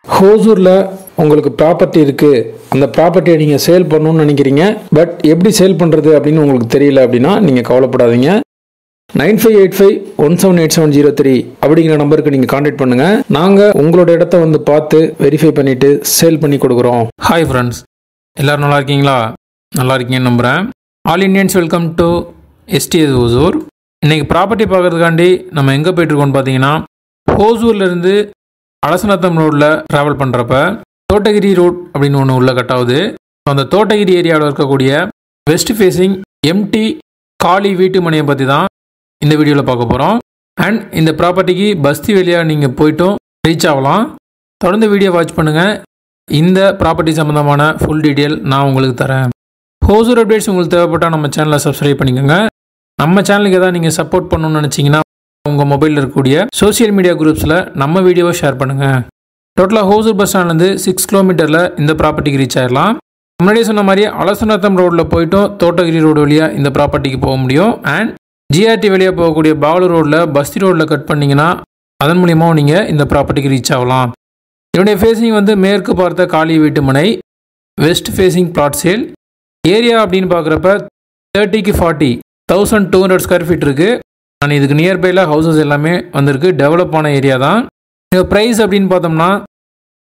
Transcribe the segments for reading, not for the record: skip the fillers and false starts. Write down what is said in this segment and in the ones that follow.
ஹோசூரில் உங்களுக்கு ப்ராப்பர்ட்டி இருக்குது, அந்த ப்ராப்பர்ட்டியை நீங்கள் சேல் பண்ணணும்னு நினைக்கிறீங்க, பட் எப்படி சேல் பண்ணுறது அப்படின்னு உங்களுக்கு தெரியல அப்படின்னா நீங்கள் கவலைப்படாதீங்க. 9585178703 அப்படிங்கிற நம்பருக்கு நீங்கள் கான்டாக்ட் பண்ணுங்கள். நாங்கள் உங்களோட இடத்த வந்து பார்த்து வெரிஃபை பண்ணிவிட்டு சேல் பண்ணி கொடுக்குறோம். ஹாய் ஃப்ரெண்ட்ஸ், எல்லோரும் நல்லா இருக்கீங்களா? நல்லா இருக்கீங்கன்னு நம்புகிறேன். All Indians welcome to STS Hosur. இன்றைக்கி ப்ராப்பர்ட்டி பார்க்குறதுக்காண்டி நம்ம எங்கே போய்ட்டுருக்கோம்னு பார்த்தீங்கன்னா, ஹோசூர்லேருந்து அலசநத்தம் ரோட்டில் ட்ராவல் பண்ணுறப்ப தோட்டகிரி ரோட் அப்படின்னு ஒன்று உள்ள கட் ஆகுது. அந்த தோட்டகிரி ஏரியாவில் இருக்கக்கூடிய வெஸ்ட் ஃபேஸிங் எம்டி காலி வீட்டு மனையை பற்றி தான் இந்த வீடியோவில் பார்க்க போகிறோம். அண்ட் இந்த ப்ராப்பர்ட்டிக்கு பஸ்தி வழியாக நீங்கள் போய்ட்டும் ரீச் ஆகலாம். தொடர்ந்து வீடியோ வாட்ச் பண்ணுங்கள். இந்த ப்ராப்பர்ட்டி சம்மந்தமான ஃபுல் டீட்டெயில் நான் உங்களுக்கு தரேன். ஹோசூர் அப்டேட்ஸ் உங்களுக்கு தேவைப்பட்டால் நம்ம சேனலை சப்ஸ்கிரைப் பண்ணிக்கோங்க. நம்ம சேனலுக்கு எதாவது நீங்கள் சப்போர்ட் பண்ணணும்னு நினச்சிங்கன்னா உங்கள் மொபைலில் இருக்கக்கூடிய சோஷியல் மீடியா குரூப்ஸில் நம்ம வீடியோவை ஷேர் பண்ணுங்கள். டோட்டலாக ஹோசூர் பஸ் ஸ்டாண்ட்லேருந்து 6 கிலோமீட்டரில் இந்த ப்ராப்பர்ட்டிக்கு ரீச் ஆகிடலாம். முன்னாடியே சொன்ன மாதிரி அலசநத்தம் ரோட்டில் போய்ட்டும் தோட்டகிரி ரோடு வழியாக இந்த ப்ராப்பர்ட்டிக்கு போக முடியும். அண்ட் GRT வழியாக போகக்கூடிய பாகலூர் ரோட்டில் பஸ்தி ரோட்டில் கட் பண்ணிங்கன்னா அதன் மூலியமாக நீங்கள் இந்த ப்ராப்பர்ட்டிக்கு ரீச் ஆகலாம். இதனுடைய ஃபேஸிங் வந்து மேற்கு பார்த்த காலி வீட்டு மனை, west facing plot sale area அப்படின்னு பார்க்குறப்ப 30க்கு 40 1200 ஸ்கொயர் ஃபீட் இருக்குது. அண்ட் இதுக்கு நியர்பையில் ஹவுசஸ் எல்லாமே வந்திருக்கு. டெவலப் ஆன ஏரியா தான். இந்த ப்ரைஸ் அப்படின்னு பார்த்தோம்னா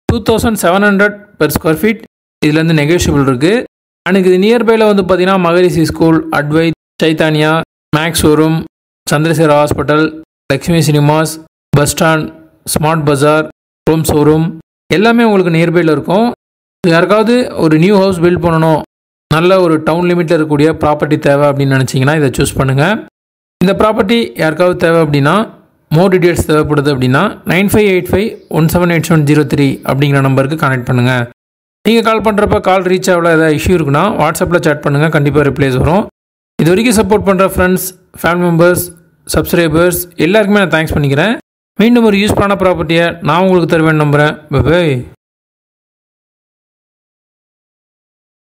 2700 பெர் ஸ்கொயர் ஃபீட். இதுலேருந்து நெகோஷியபிள் இருக்குது. அண்ட் இது நியர்பையில் வந்து பார்த்தீங்கன்னா Maharishi school, Advaith, Chaitanya, Max showroom, Chandrasekhar hospital, Lakshmi cinemas, bus stand, smart bazaar, home showroom எல்லாமே உங்களுக்கு நியர்பையில் இருக்கும். யாருக்காவது ஒரு நியூ ஹவுஸ் பில்ட் பண்ணணும், நல்ல ஒரு டவுன் லிமிட்டில் இருக்கக்கூடிய ப்ராப்பர்ட்டி தேவை அப்படின்னு நினச்சிங்கன்னா இதை சூஸ் பண்ணுங்கள். இந்த ப்ராப்பர்ட்டி யாருக்காவது தேவை அப்படின்னா, மோர் டீட்டெயில்ஸ் தேவைப்படுது அப்படின்னா 9585178703 அப்படிங்கிற நம்பருக்கு கான்டாக்ட் பண்ணுங்கள். நீங்கள் கால் பண்ணுறப்ப கால் ரீச் ஆகல, ஏதாவது இஷ்யூ இருக்குன்னா வாட்ஸ்அப்பில் சேட் பண்ணுங்கள், கண்டிப்பாக ரிப்ளைஸ் வரும். இது வரைக்கும் சப்போர்ட் பண்ணுற ஃப்ரெண்ட்ஸ், ஃபேமிலி மெம்பர்ஸ், சப்ஸ்கிரைபர்ஸ் எல்லாருக்குமே நான் தேங்க்ஸ் பண்ணிக்கிறேன். மீண்டும் ஒரு யூஸ்ஃபுல்லான ப்ராப்பர்ட்டியை நான் உங்களுக்கு தருவேன் நம்புகிறேன். பை.